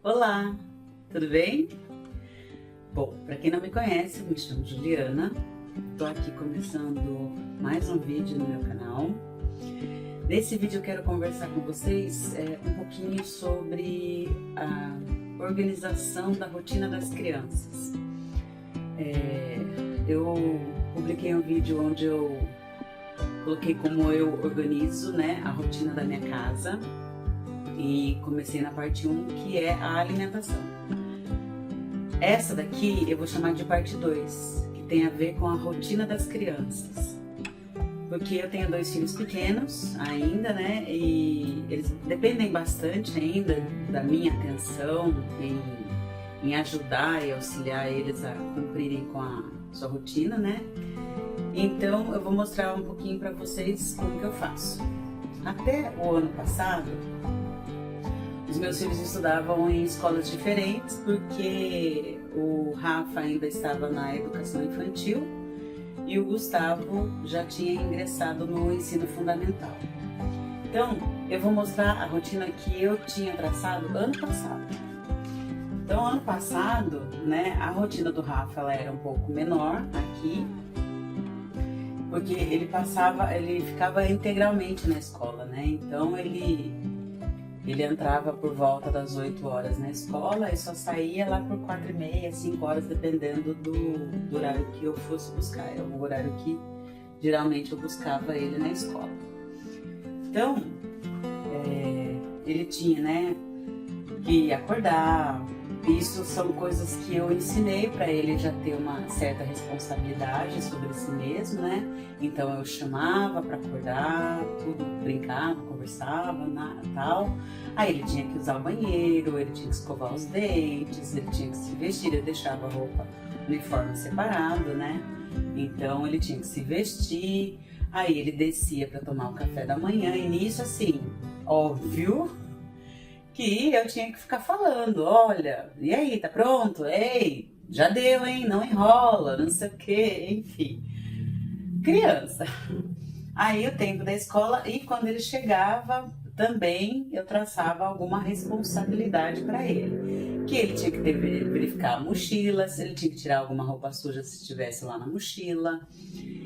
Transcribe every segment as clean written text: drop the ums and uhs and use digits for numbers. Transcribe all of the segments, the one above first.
Olá, tudo bem? Bom, para quem não me conhece, eu me chamo Juliana, estou aqui começando mais um vídeo no meu canal. Nesse vídeo eu quero conversar com vocês um pouquinho sobre a organização da rotina das crianças. Eu publiquei um vídeo onde eu coloquei como eu organizo, a rotina da minha casa. E comecei na parte 1, que é a alimentação. Essa daqui eu vou chamar de parte 2, que tem a ver com a rotina das crianças. Porque eu tenho 2 filhos pequenos ainda, e eles dependem bastante ainda da minha atenção em ajudar e auxiliar eles a cumprirem com a sua rotina, Então eu vou mostrar um pouquinho para vocês como que eu faço. Até o ano passado, os meus filhos estudavam em escolas diferentes porque o Rafa ainda estava na educação infantil e o Gustavo já tinha ingressado no ensino fundamental. Então, eu vou mostrar a rotina que eu tinha traçado ano passado. Então, ano passado, a rotina do Rafa ela era um pouco menor aqui, porque ele ficava integralmente na escola, Então, ele entrava por volta das 8 horas na escola e só saía lá por 4h30, 5 horas, dependendo do horário que eu fosse buscar. É o horário que geralmente eu buscava ele na escola. Então, ele tinha, que acordar. Isso são coisas que eu ensinei para ele já ter uma certa responsabilidade sobre si mesmo, Então eu chamava para acordar, tudo, brincava, conversava, tal. Aí ele tinha que usar o banheiro, ele tinha que escovar os dentes, ele tinha que se vestir, eu deixava a roupa, uniforme separado, Então ele tinha que se vestir, aí ele descia para tomar o café da manhã e nisso assim, óbvio que eu tinha que ficar falando, olha, e aí, tá pronto? Ei, já deu, hein? Não enrola, não sei o quê, enfim. Criança. Aí o tempo da escola e quando ele chegava, também eu traçava alguma responsabilidade para ele. Que ele tinha que verificar a mochila, se ele tinha que tirar alguma roupa suja se estivesse lá na mochila.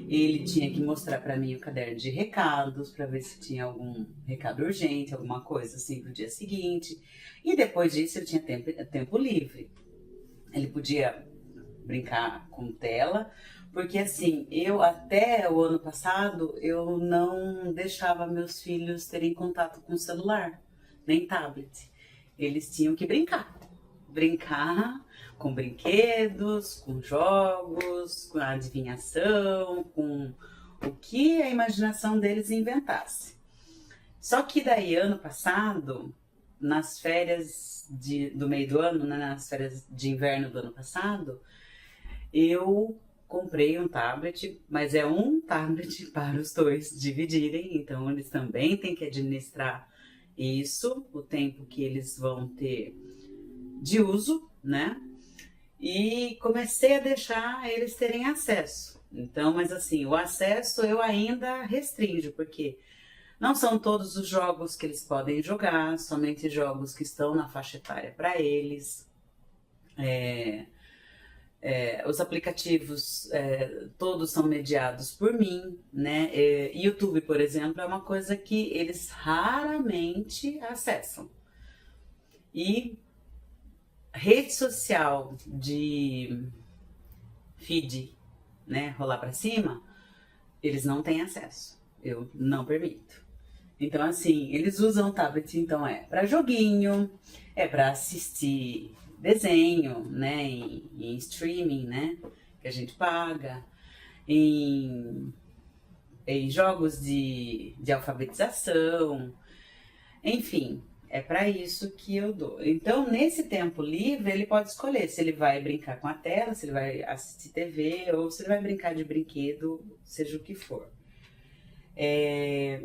Ele tinha que mostrar para mim o caderno de recados para ver se tinha algum recado urgente, alguma coisa assim pro dia seguinte. E depois disso ele tinha tempo livre. Ele podia brincar com tela, porque assim, eu até o ano passado eu não deixava meus filhos terem contato com celular, nem tablet. Eles tinham que brincar com brinquedos, com jogos, com a adivinhação, com o que a imaginação deles inventasse. Só que daí, ano passado, nas férias do meio do ano, nas férias de inverno do ano passado, eu comprei um tablet, mas é um tablet para os dois dividirem, então eles também têm que administrar isso, o tempo que eles vão ter de uso, E comecei a deixar eles terem acesso. Então, mas assim, o acesso eu ainda restringo, porque não são todos os jogos que eles podem jogar, somente jogos que estão na faixa etária para eles. Os aplicativos todos são mediados por mim, YouTube, por exemplo, é uma coisa que eles raramente acessam. E rede social de feed, rolar para cima, eles não têm acesso. Eu não permito. Então, assim, eles usam o tablet, então para joguinho, para assistir desenho, em streaming, que a gente paga, em jogos de alfabetização, enfim. É para isso que eu dou. Então, nesse tempo livre, ele pode escolher se ele vai brincar com a tela, se ele vai assistir TV ou se ele vai brincar de brinquedo, seja o que for.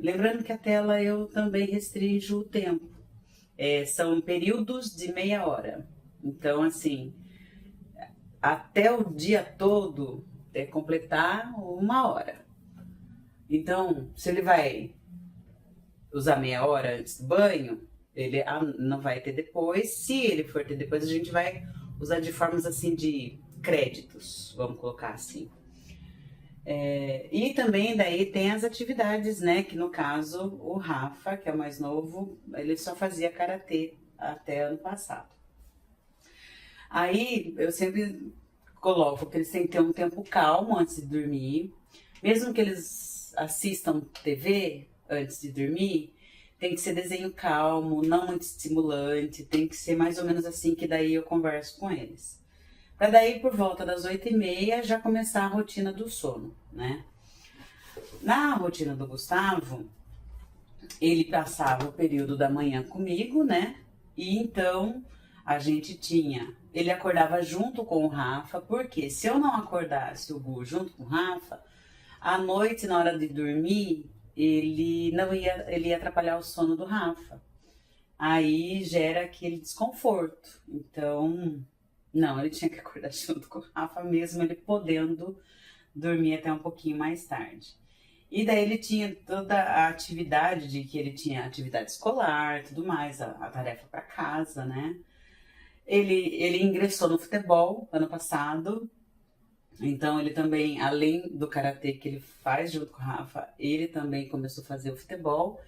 Lembrando que a tela eu também restringo o tempo. São períodos de meia hora. Então, assim, até o dia todo completar 1 hora. Então, se ele vai usar meia hora antes do banho, Ele não vai ter depois. Se ele for ter depois, a gente vai usar de formas assim de créditos, vamos colocar assim. E também daí tem as atividades, né? Que no caso o Rafa, que é o mais novo, ele só fazia karatê até ano passado. Aí eu sempre coloco que eles têm que ter um tempo calmo antes de dormir. Mesmo que eles assistam TV antes de dormir, tem que ser desenho calmo, não muito estimulante, tem que ser mais ou menos assim que daí eu converso com eles. Para daí por volta das 8h30 já começar a rotina do sono, né? Na rotina do Gustavo, ele passava o período da manhã comigo, né? E então a gente tinha. Ele acordava junto com o Rafa, porque se eu não acordasse o Gu junto com o Rafa, à noite, na hora de dormir, ele ia atrapalhar o sono do Rafa. Aí gera aquele desconforto. Então, não, ele tinha que acordar junto com o Rafa, mesmo ele podendo dormir até um pouquinho mais tarde. E daí ele tinha toda a atividade de que ele tinha atividade escolar, tudo mais, a tarefa para casa, né? Ele ingressou no futebol ano passado, então ele também, além do karatê que ele faz junto com o Rafa, ele também começou a fazer o futebol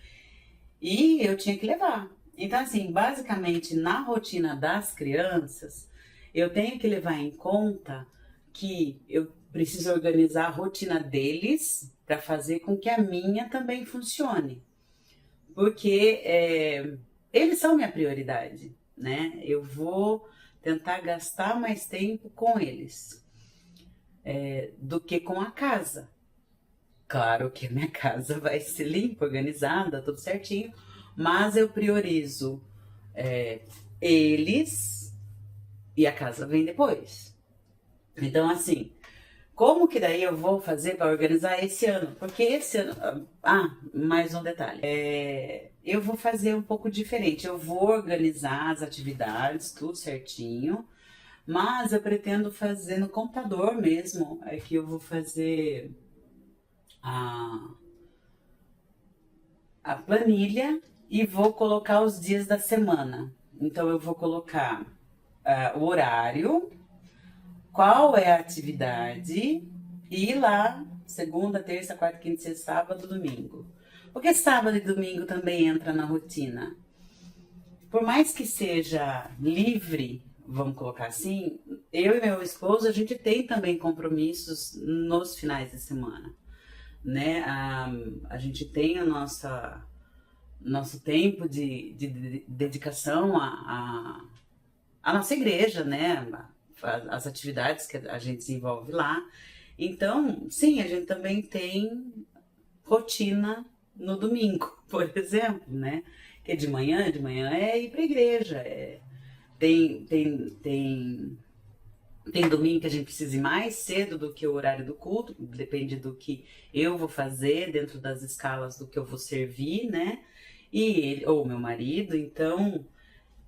e eu tinha que levar. Então assim, basicamente na rotina das crianças, eu tenho que levar em conta que eu preciso organizar a rotina deles para fazer com que a minha também funcione. Porque eles são minha prioridade, né? Eu vou tentar gastar mais tempo com eles do que com a casa. Claro que a minha casa vai ser limpa, organizada, tudo certinho, mas eu priorizo eles e a casa vem depois. Então, assim, como que daí eu vou fazer para organizar esse ano? Porque esse ano... mais um detalhe. Eu vou fazer um pouco diferente. Eu vou organizar as atividades, tudo certinho. Mas eu pretendo fazer no computador mesmo. É que eu vou fazer a planilha e vou colocar os dias da semana. Então eu vou colocar o horário, qual é a atividade e ir lá segunda, terça, quarta, quinta, sexta, sábado, domingo. Porque sábado e domingo também entra na rotina. Por mais que seja livre, vamos colocar assim, eu e meu esposo, a gente tem também compromissos nos finais de semana, né? A gente tem o nosso tempo de dedicação à nossa igreja, né? As atividades que a gente desenvolve lá. Então, sim, a gente também tem rotina no domingo, por exemplo, né? Que de manhã é ir para a igreja. Tem domingo que a gente precisa ir mais cedo do que o horário do culto, depende do que eu vou fazer dentro das escalas do que eu vou servir, né? E ele, ou meu marido, então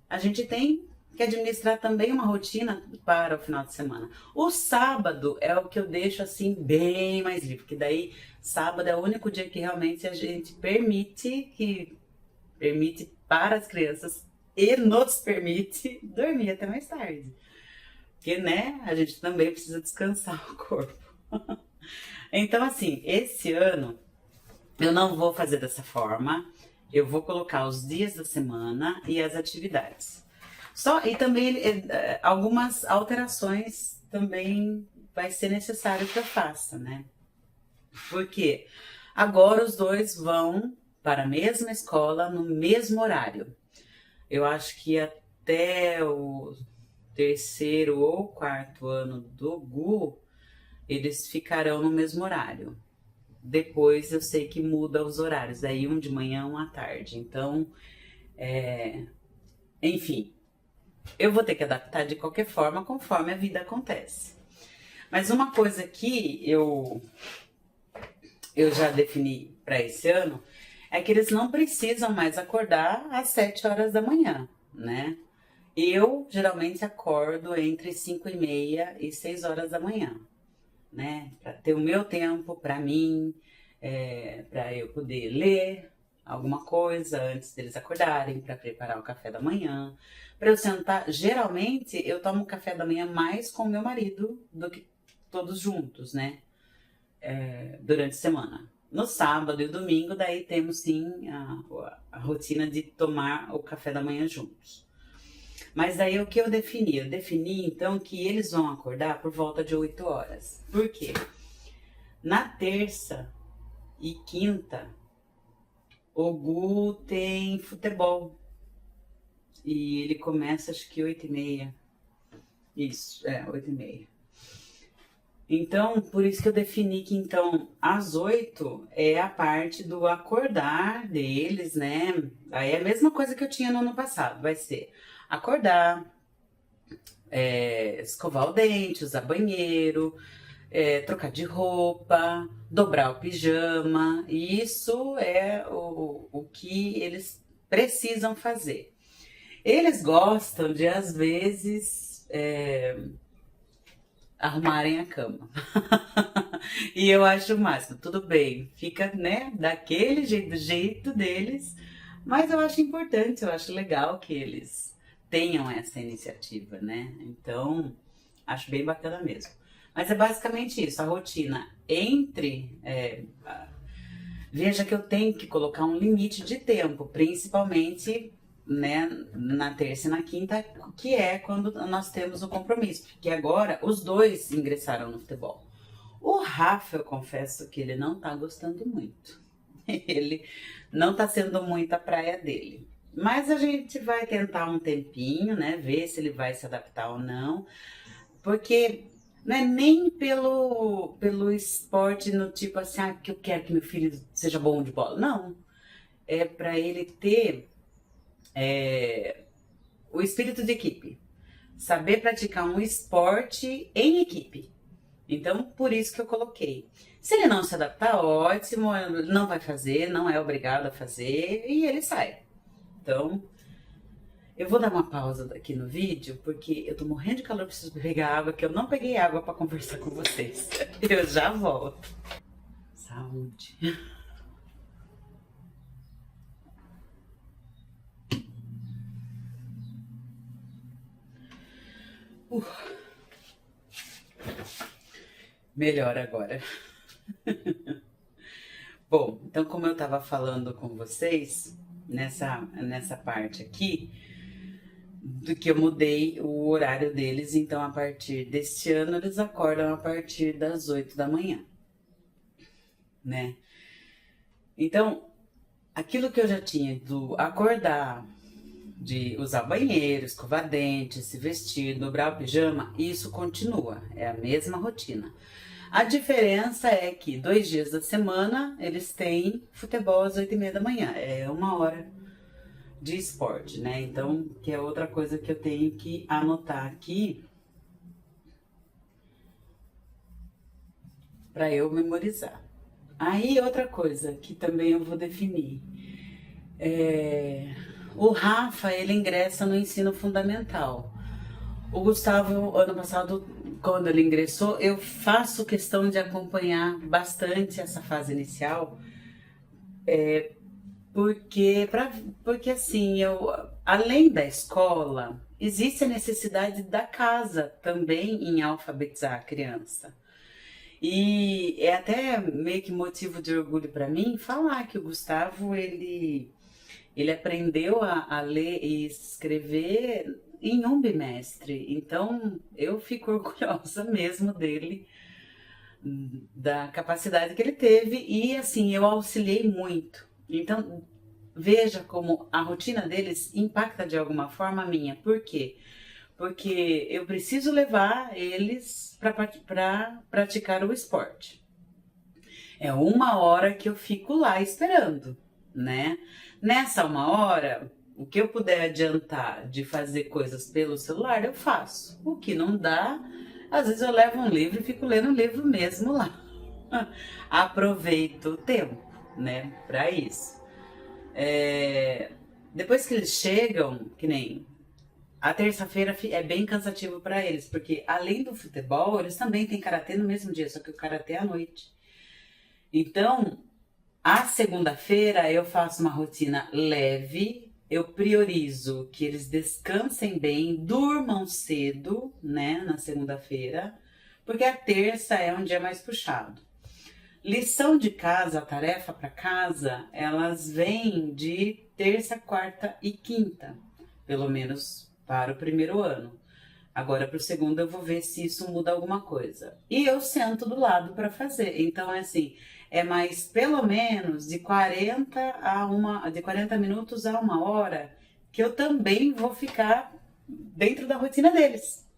a gente tem que administrar também uma rotina para o final de semana. O sábado é o que eu deixo assim bem mais livre, porque daí sábado é o único dia que realmente a gente permite para as crianças e nos permite dormir até mais tarde. Porque, né, a gente também precisa descansar o corpo. Então, assim, esse ano eu não vou fazer dessa forma. Eu vou colocar os dias da semana e as atividades. E também algumas alterações também vai ser necessário que eu faça, né? Porque agora os dois vão para a mesma escola no mesmo horário. Eu acho que até o terceiro ou quarto ano do Gu, eles ficarão no mesmo horário. Depois eu sei que muda os horários, aí um de manhã, um à tarde. Então, enfim, eu vou ter que adaptar de qualquer forma, conforme a vida acontece. Mas uma coisa que eu já defini para esse ano é que eles não precisam mais acordar às 7 horas da manhã, né? Eu geralmente acordo entre 5h30 e 6 horas da manhã, né? Para ter o meu tempo para mim, para eu poder ler alguma coisa antes deles acordarem para preparar o café da manhã. Para eu sentar, geralmente eu tomo café da manhã mais com meu marido do que todos juntos, né? Durante a semana. No sábado e domingo, daí temos sim a rotina de tomar o café da manhã juntos. Mas daí o que eu defini? Eu defini então que eles vão acordar por volta de 8 horas. Por quê? Na terça e quinta, o Gu tem futebol. E ele começa acho que 8h30. Isso, 8h30. Então, por isso que eu defini que então às 8 é a parte do acordar deles, né? Aí é a mesma coisa que eu tinha no ano passado, vai ser acordar, escovar o dente, usar banheiro, trocar de roupa, dobrar o pijama. E isso é o que eles precisam fazer. Eles gostam de, às vezes, arrumarem a cama. E eu acho o máximo, tudo bem, fica, né, daquele jeito, do jeito deles, mas eu acho importante, eu acho legal que eles tenham essa iniciativa, né? Então, acho bem bacana mesmo. Mas é basicamente isso, a rotina entre... veja que eu tenho que colocar um limite de tempo, principalmente, né, na terça e na quinta, que é quando nós temos o compromisso, porque agora os dois ingressaram no futebol. O Rafa, eu confesso que ele não tá gostando muito. Ele não tá sendo muito a praia dele. Mas a gente vai tentar um tempinho, né, ver se ele vai se adaptar ou não, porque não é nem pelo esporte no tipo assim, que eu quero que meu filho seja bom de bola. Não, é para ele ter o espírito de equipe, saber praticar um esporte em equipe. Então, por isso que eu coloquei. Se ele não se adaptar, ótimo, não vai fazer, não é obrigado a fazer e ele sai. Então, eu vou dar uma pausa aqui no vídeo, porque eu tô morrendo de calor, preciso pegar água, que eu não peguei água para conversar com vocês. Eu já volto. Saúde. Melhor agora. Bom, então como eu estava falando com vocês, nessa parte aqui, do que eu mudei o horário deles, então a partir deste ano eles acordam a partir das 8 da manhã, né? Então, aquilo que eu já tinha do acordar, de usar o banheiro, escovar dente, se vestir, dobrar o pijama, isso continua, é a mesma rotina. A diferença é que 2 dias da semana eles têm futebol às 8h30 da manhã, é 1 hora de esporte, né? Então, que é outra coisa que eu tenho que anotar aqui para eu memorizar. Aí, outra coisa que também eu vou definir. O Rafa, ele ingressa no ensino fundamental. O Gustavo, ano passado, quando ele ingressou, eu faço questão de acompanhar bastante essa fase inicial, porque assim, além da escola, existe a necessidade da casa também em alfabetizar a criança. E é até meio que motivo de orgulho para mim falar que o Gustavo, ele aprendeu a ler e escrever em um bimestre. Então, eu fico orgulhosa mesmo dele, da capacidade que ele teve. E, assim, eu auxiliei muito. Então, veja como a rotina deles impacta de alguma forma a minha. Por quê? Porque eu preciso levar eles para praticar o esporte. É 1 hora que eu fico lá esperando, né? Nessa 1 hora, o que eu puder adiantar de fazer coisas pelo celular, eu faço. O que não dá, às vezes eu levo um livro e fico lendo o livro mesmo lá. Aproveito o tempo, né, para isso. Depois que eles chegam, que nem a terça-feira é bem cansativo para eles, porque além do futebol, eles também têm karatê no mesmo dia, só que o karatê é à noite. Então, A segunda-feira eu faço uma rotina leve, eu priorizo que eles descansem bem, durmam cedo, né, na segunda-feira, porque a terça é um dia mais puxado. Lição de casa, tarefa para casa, elas vêm de terça, quarta e quinta, pelo menos para o primeiro ano. Agora para o segundo eu vou ver se isso muda alguma coisa. E eu sento do lado para fazer. Então é assim, é mais pelo menos de 40 minutos a 1 hora que eu também vou ficar dentro da rotina deles.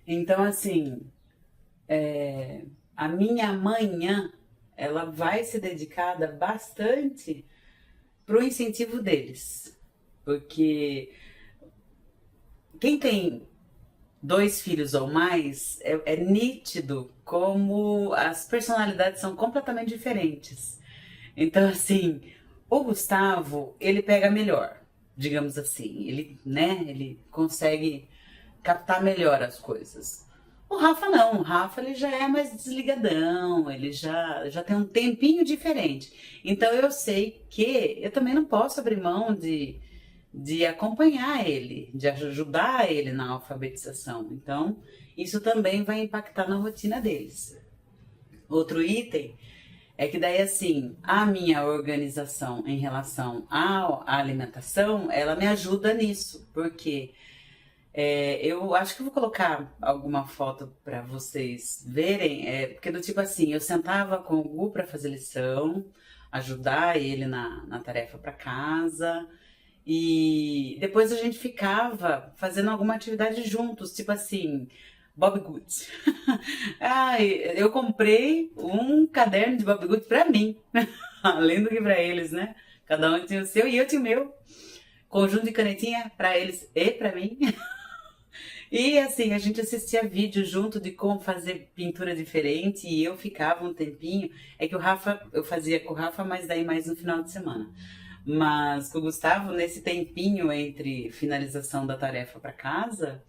Então assim, a minha manhã, ela vai ser dedicada bastante para o incentivo deles. Porque quem tem 2 filhos ou mais, é nítido como as personalidades são completamente diferentes. Então, assim, o Gustavo, ele pega melhor, digamos assim. Ele, né, ele consegue captar melhor as coisas. O Rafa não, o Rafa ele já é mais desligadão, ele já tem um tempinho diferente. Então eu sei que eu também não posso abrir mão de acompanhar ele, de ajudar ele na alfabetização. Então, isso também vai impactar na rotina deles. Outro item é que daí assim, a minha organização em relação à alimentação, ela me ajuda nisso, porque eu acho que eu vou colocar alguma foto para vocês verem, porque do tipo assim, eu sentava com o Gu para fazer lição, ajudar ele na tarefa para casa, e depois a gente ficava fazendo alguma atividade juntos, tipo assim, Bob Goods. Eu comprei um caderno de Bob Goods para mim, além do que para eles, né? Cada um tinha o seu e eu tinha o meu. Conjunto de canetinha para eles e para mim. E assim, a gente assistia vídeo junto de como fazer pintura diferente e eu ficava um tempinho. É que o Rafa, eu fazia com o Rafa, mas daí mais no final de semana. Mas com o Gustavo, nesse tempinho entre finalização da tarefa para casa,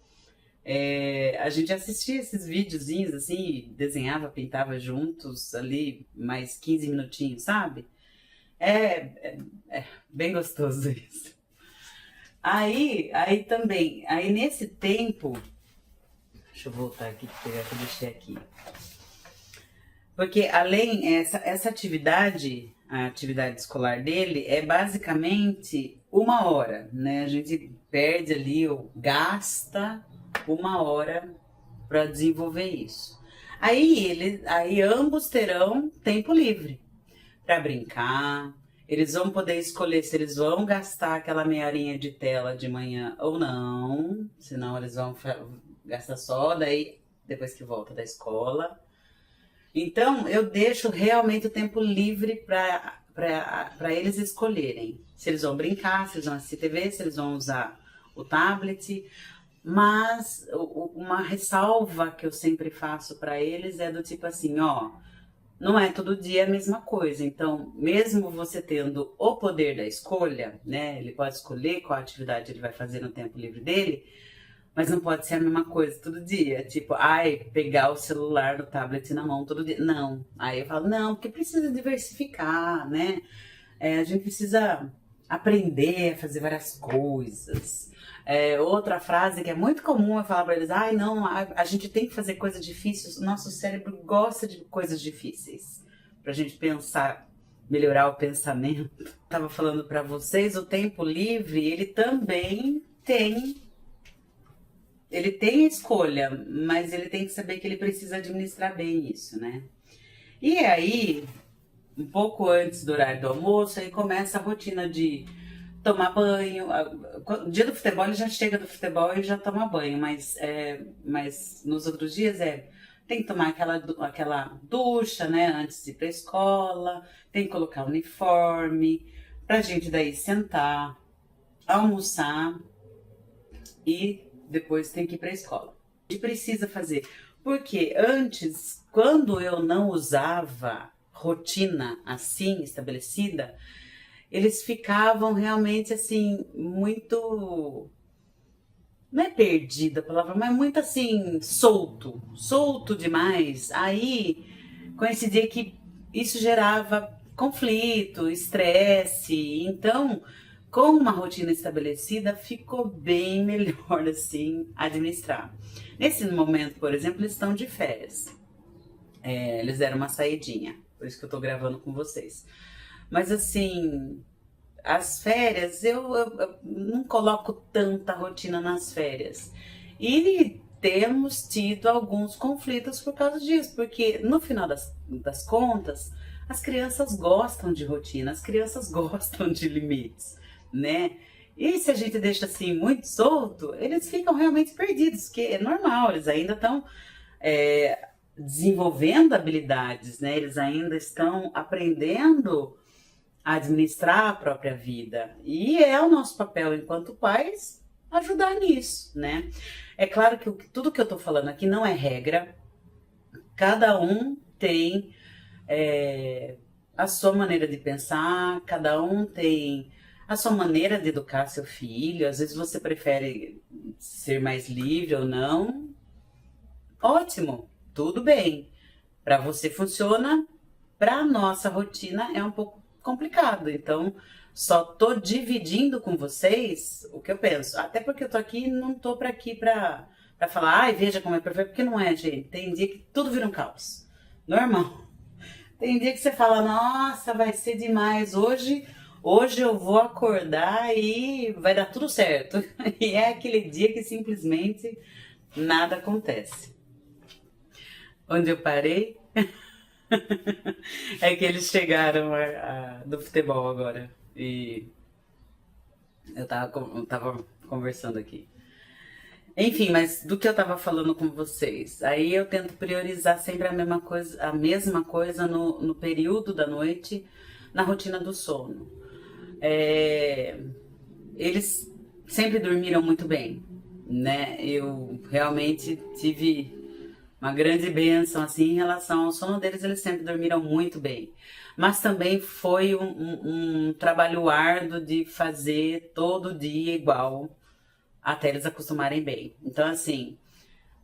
a gente assistia esses videozinhos assim, desenhava, pintava juntos ali, mais 15 minutinhos, sabe? É bem gostoso isso. Aí também, aí nesse tempo, deixa eu voltar aqui, pegar que eu deixei aqui. Porque além, essa atividade, a atividade escolar dele é basicamente 1 hora, né? A gente perde ali, ou gasta 1 hora para desenvolver isso. Aí ambos terão tempo livre para brincar. Eles vão poder escolher se eles vão gastar aquela meia horinha de tela de manhã ou não. Senão eles vão gastar só daí depois que volta da escola. Então eu deixo realmente o tempo livre para eles escolherem. Se eles vão brincar, se eles vão assistir TV, se eles vão usar o tablet. Mas uma ressalva que eu sempre faço para eles é do tipo assim, ó... Não é todo dia a mesma coisa, então mesmo você tendo o poder da escolha, né, ele pode escolher qual atividade ele vai fazer no tempo livre dele, mas não pode ser a mesma coisa todo dia, tipo, pegar o celular do tablet na mão todo dia, não. Aí eu falo, não, porque precisa diversificar, né, a gente precisa aprender a fazer várias coisas. Outra frase que é muito comum é falar para eles, não, a gente tem que fazer coisas difíceis, o nosso cérebro gosta de coisas difíceis, pra gente pensar, melhorar o pensamento. Tava falando para vocês, o tempo livre, ele também tem escolha, mas ele tem que saber que ele precisa administrar bem isso, né? E aí, um pouco antes do horário do almoço, aí começa a rotina de tomar banho. No dia do futebol ele já chega do futebol e já toma banho, mas nos outros dias tem que tomar aquela ducha, né, antes de ir pra escola, tem que colocar o uniforme, pra gente daí sentar, almoçar e depois tem que ir pra escola. A gente precisa fazer, porque antes, quando eu não usava rotina assim estabelecida, eles ficavam realmente assim, muito, não é perdida a palavra, mas muito assim, solto demais. Aí coincidia que isso gerava conflito, estresse. Então, com uma rotina estabelecida, ficou bem melhor assim administrar. Nesse momento, por exemplo, eles estão de férias. Eles deram uma saidinha, por isso que eu tô gravando com vocês. Mas assim, as férias, eu não coloco tanta rotina nas férias. E temos tido alguns conflitos por causa disso, porque no final das contas, as crianças gostam de rotina, as crianças gostam de limites, né? E se a gente deixa assim muito solto, eles ficam realmente perdidos, que é normal, eles ainda estão desenvolvendo habilidades, né? Eles ainda estão aprendendo a administrar a própria vida. E é o nosso papel enquanto pais ajudar nisso, né? É claro que tudo que eu tô falando aqui não é regra. Cada um tem a sua maneira de pensar, cada um tem a sua maneira de educar seu filho. Às vezes você prefere ser mais livre ou não. Ótimo, tudo bem. Para você funciona, para nossa rotina é um pouco complicado. Então, só tô dividindo com vocês o que eu penso. Até porque eu tô aqui, não tô para falar, ai, veja como é perfeito, porque não é, gente. Tem dia que tudo vira um caos. Normal. Tem dia que você fala, nossa, vai ser demais. Hoje eu vou acordar e vai dar tudo certo. E é aquele dia que simplesmente nada acontece. Onde eu parei? É que eles chegaram do futebol agora. E eu tava conversando aqui. Enfim, mas do que eu tava falando com vocês? Aí eu tento priorizar sempre a mesma coisa no período da noite, na rotina do sono. Eles sempre dormiram muito bem, né? Eu realmente tive uma grande bênção assim em relação ao sono deles, eles sempre dormiram muito bem. Mas também foi um trabalho árduo de fazer todo dia igual, até eles acostumarem bem. Então, assim,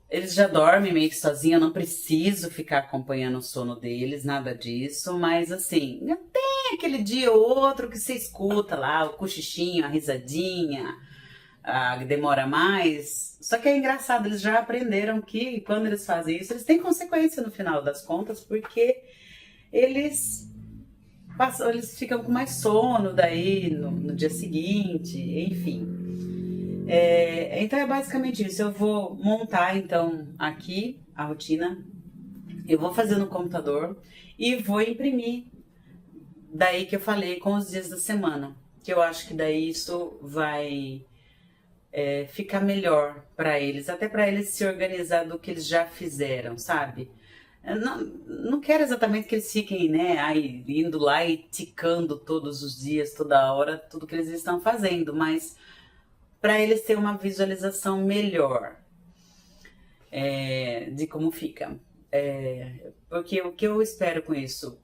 eles já dormem meio que sozinhos, eu não preciso ficar acompanhando o sono deles, nada disso, mas assim, tem aquele dia ou outro que você escuta lá, o cochichinho, a risadinha, demora mais. Só que é engraçado, eles já aprenderam que quando eles fazem isso, eles têm consequência no final das contas, porque eles ficam com mais sono daí no dia seguinte, enfim. Então é basicamente isso. Eu vou montar então aqui a rotina, eu vou fazer no computador e vou imprimir daí que eu falei com os dias da semana, que eu acho que daí isso vai ficar melhor para eles, até para eles se organizar do que eles já fizeram, sabe? Eu não quero exatamente que eles fiquem, né, aí, indo lá e ticando todos os dias, toda hora, tudo que eles estão fazendo, mas para eles terem uma visualização melhor de como fica. Porque o que eu espero com isso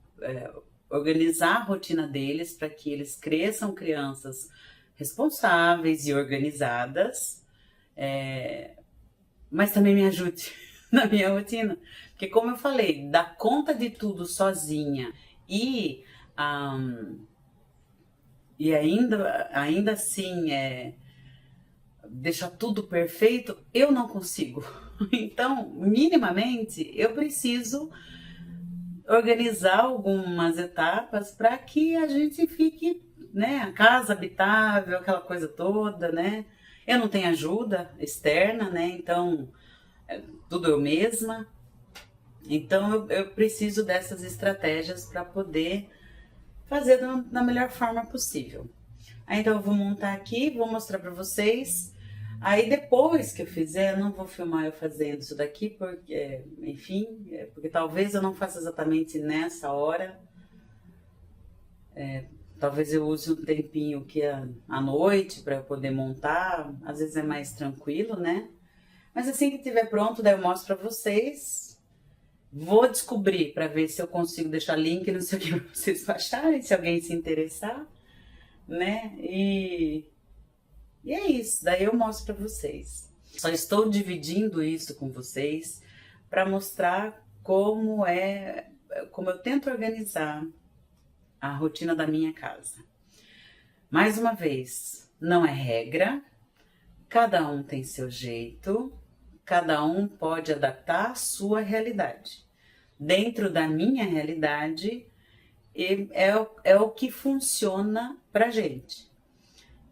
organizar a rotina deles para que eles cresçam crianças responsáveis e organizadas, mas também me ajude na minha rotina. Porque como eu falei, dar conta de tudo sozinha e ainda assim deixar tudo perfeito, eu não consigo. Então, minimamente, eu preciso organizar algumas etapas para que a gente fique, né, a casa habitável, aquela coisa toda, né? Eu não tenho ajuda externa, né? Então, tudo eu mesma. Então, eu preciso dessas estratégias para poder fazer da melhor forma possível. Aí, então, eu vou montar aqui, vou mostrar para vocês. Aí depois que eu fizer, eu não vou filmar eu fazendo isso daqui, porque, enfim, porque talvez eu não faça exatamente nessa hora. Talvez eu use um tempinho que à noite para eu poder montar, às vezes é mais tranquilo, né? Mas assim que tiver pronto, daí eu mostro para vocês. Vou descobrir para ver se eu consigo deixar link, não sei o que, para vocês baixarem, se alguém se interessar, né? E é isso, daí eu mostro para vocês. Só estou dividindo isso com vocês para mostrar como eu tento organizar a rotina da minha casa. Mais uma vez, não é regra, cada um tem seu jeito, cada um pode adaptar a sua realidade. Dentro da minha realidade, é o que funciona pra gente.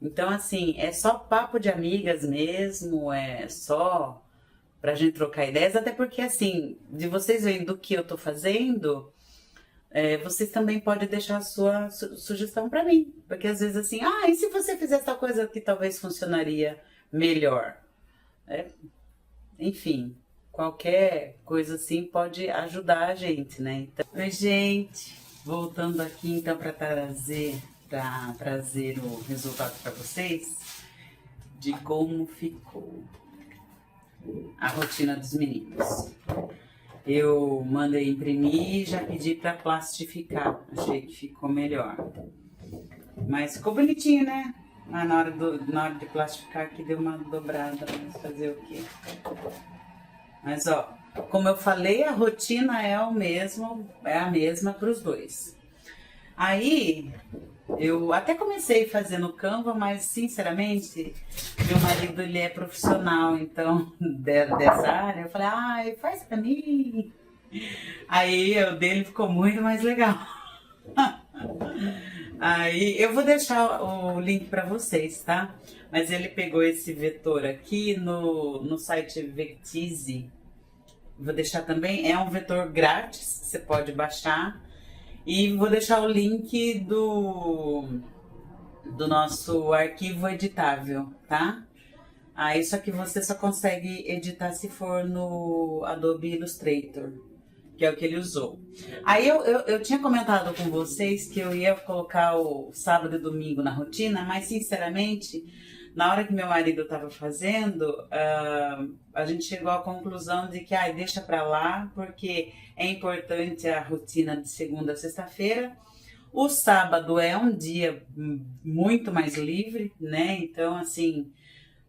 Então, assim, é só papo de amigas mesmo, é só pra gente trocar ideias, até porque, assim, de vocês vendo o que eu tô fazendo, vocês também podem deixar a sua sugestão pra mim. Porque às vezes, assim, e se você fizesse tal coisa que talvez funcionaria melhor? Enfim, qualquer coisa assim pode ajudar a gente, né? Então, oi, gente! Voltando aqui então para trazer o resultado para vocês de como ficou a rotina dos meninos. Eu mandei imprimir e já pedi para plastificar, achei que ficou melhor. Mas ficou bonitinho, né? Mas na hora de plastificar aqui deu uma dobrada, mas fazer o quê? Mas ó, como eu falei, a rotina é a mesma para os dois. Aí, eu até comecei fazendo Canva, mas sinceramente, meu marido ele é profissional, então, dessa área, eu falei, faz pra mim. Aí, o dele ficou muito mais legal. Aí, eu vou deixar o link pra vocês, tá? Mas ele pegou esse vetor aqui no site Vecteezy. Vou deixar também, é um vetor grátis, você pode baixar. E vou deixar o link do nosso arquivo editável, tá? Isso aqui você só consegue editar se for no Adobe Illustrator, que é o que ele usou. Aí eu tinha comentado com vocês que eu ia colocar o sábado e domingo na rotina, mas sinceramente, na hora que meu marido estava fazendo, a gente chegou à conclusão de que deixa pra lá, porque é importante a rotina de segunda a sexta-feira. O sábado é um dia muito mais livre, né? Então, assim,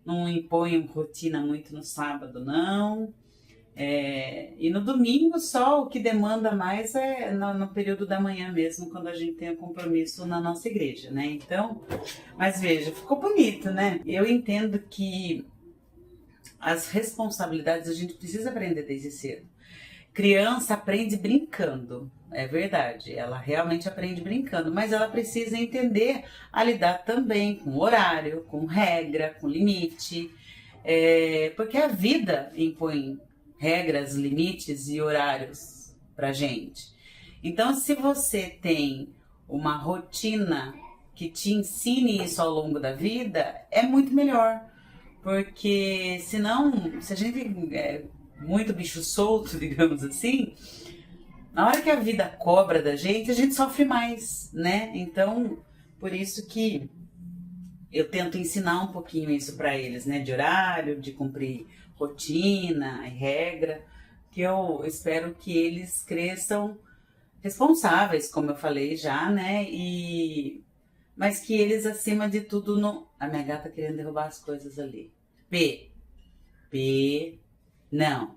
não imponho rotina muito no sábado, não. E no domingo só o que demanda mais é no período da manhã mesmo, quando a gente tem um compromisso na nossa igreja, né? Então, mas veja, ficou bonito, né? Eu entendo que as responsabilidades a gente precisa aprender desde cedo. Criança aprende brincando, é verdade, ela realmente aprende brincando, mas ela precisa entender a lidar também com horário, com regra, com limite, porque a vida impõe regras, limites e horários pra gente. Então, se você tem uma rotina que te ensine isso ao longo da vida, é muito melhor. Porque senão, se a gente é muito bicho solto, digamos assim, na hora que a vida cobra da gente, a gente sofre mais, né? Então, por isso que eu tento ensinar um pouquinho isso para eles, né? De horário, de cumprir rotina e regra, que eu espero que eles cresçam responsáveis, como eu falei já, né? Mas que eles, acima de tudo, não... A minha gata querendo derrubar as coisas ali. Não.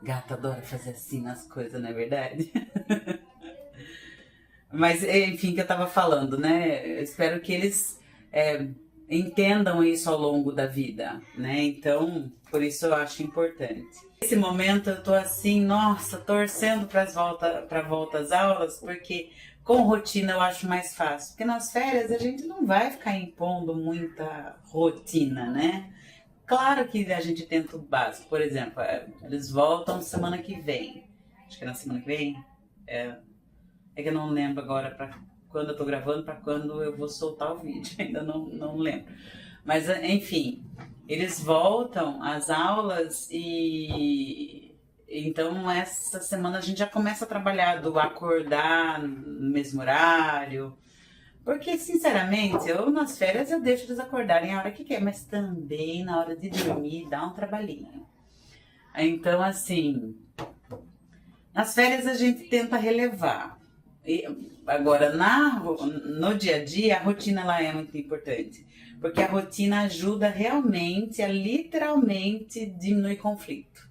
Gata adora fazer assim nas coisas, não é verdade? Mas, enfim, que eu tava falando, né? Eu espero que eles entendam isso ao longo da vida, né? Então, por isso eu acho importante. Nesse momento eu tô assim, nossa, torcendo para volta às aulas, porque com rotina eu acho mais fácil. Porque nas férias a gente não vai ficar impondo muita rotina, né? Claro que a gente tenta o básico. Por exemplo, eles voltam semana que vem. Acho que é na semana que vem. É que eu não lembro agora para quando eu tô gravando, para quando eu vou soltar o vídeo. Ainda não lembro. Mas, enfim, eles voltam às aulas e... Então, essa semana a gente já começa a trabalhar do acordar no mesmo horário. Porque, sinceramente, eu nas férias eu deixo eles acordarem a hora que quer, mas também na hora de dormir dá um trabalhinho. Então, assim, nas férias a gente tenta relevar. Agora, no dia a dia, a rotina ela é muito importante. Porque a rotina ajuda realmente a literalmente diminuir conflito.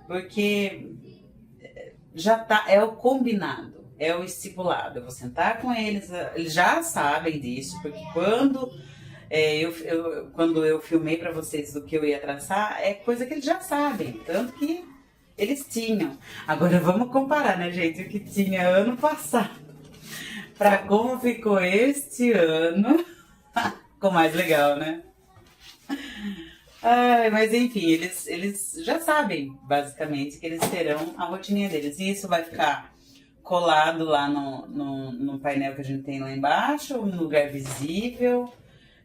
Porque já tá, é o combinado, é o estipulado. Eu vou sentar com eles já sabem disso, porque quando eu filmei para vocês do que eu ia traçar, é coisa que eles já sabem, tanto que eles tinham. Agora vamos comparar, né, gente, o que tinha ano passado para como ficou este ano. Ficou mais legal, né? Ai, mas enfim, eles já sabem, basicamente, que eles terão a rotininha deles. E isso vai ficar colado lá no painel que a gente tem lá embaixo, no lugar visível.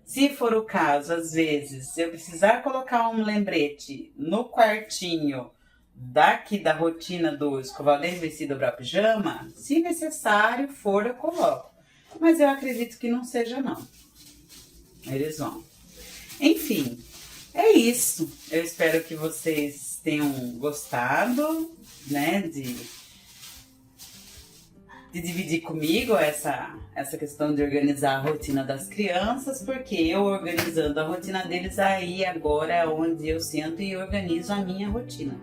Se for o caso, às vezes, eu precisar colocar um lembrete no quartinho daqui da rotina do escovar o dente, vestir e dobrar o pijama, se necessário for, eu coloco. Mas eu acredito que não seja, não. Eles vão. Enfim, é isso. Eu espero que vocês tenham gostado, né, de dividir comigo essa questão de organizar a rotina das crianças, porque eu organizando a rotina deles, aí agora é onde eu sento e organizo a minha rotina,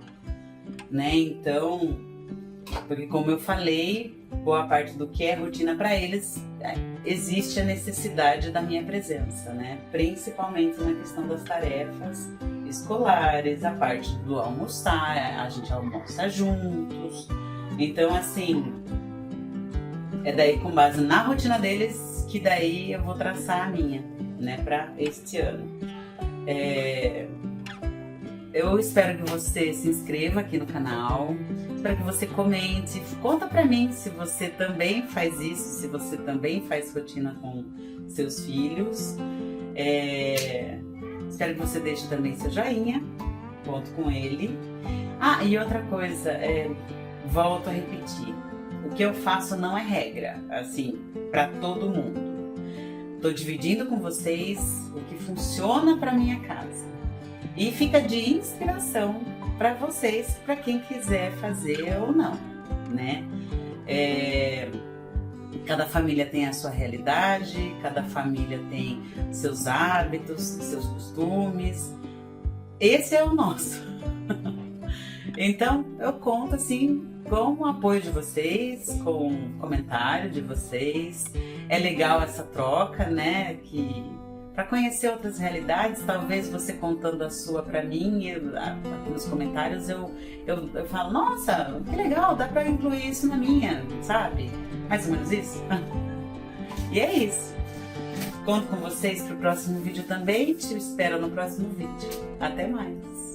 né? Então, porque como eu falei, boa parte do que é rotina para eles, existe a necessidade da minha presença, né? Principalmente na questão das tarefas escolares, a parte do almoçar, a gente almoça juntos. Então, assim, é daí com base na rotina deles que daí eu vou traçar a minha, né, para este ano. Eu espero que você se inscreva aqui no canal, espero que você comente, conta pra mim se você também faz isso, se você também faz rotina com seus filhos. Espero que você deixe também seu joinha, conto com ele. Ah, e outra coisa, volto a repetir, o que eu faço não é regra, assim, pra todo mundo. Tô dividindo com vocês o que funciona pra minha casa. E fica de inspiração para vocês, para quem quiser fazer ou não, né? Cada família tem a sua realidade, cada família tem seus hábitos, seus costumes. Esse é o nosso. Então, eu conto assim com o apoio de vocês, com o comentário de vocês. É legal essa troca, né? Para conhecer outras realidades, talvez você contando a sua para mim, aqui nos comentários eu falo, nossa, que legal, dá para incluir isso na minha, sabe? Mais ou menos isso. E é isso. Conto com vocês pro próximo vídeo também, te espero no próximo vídeo. Até mais!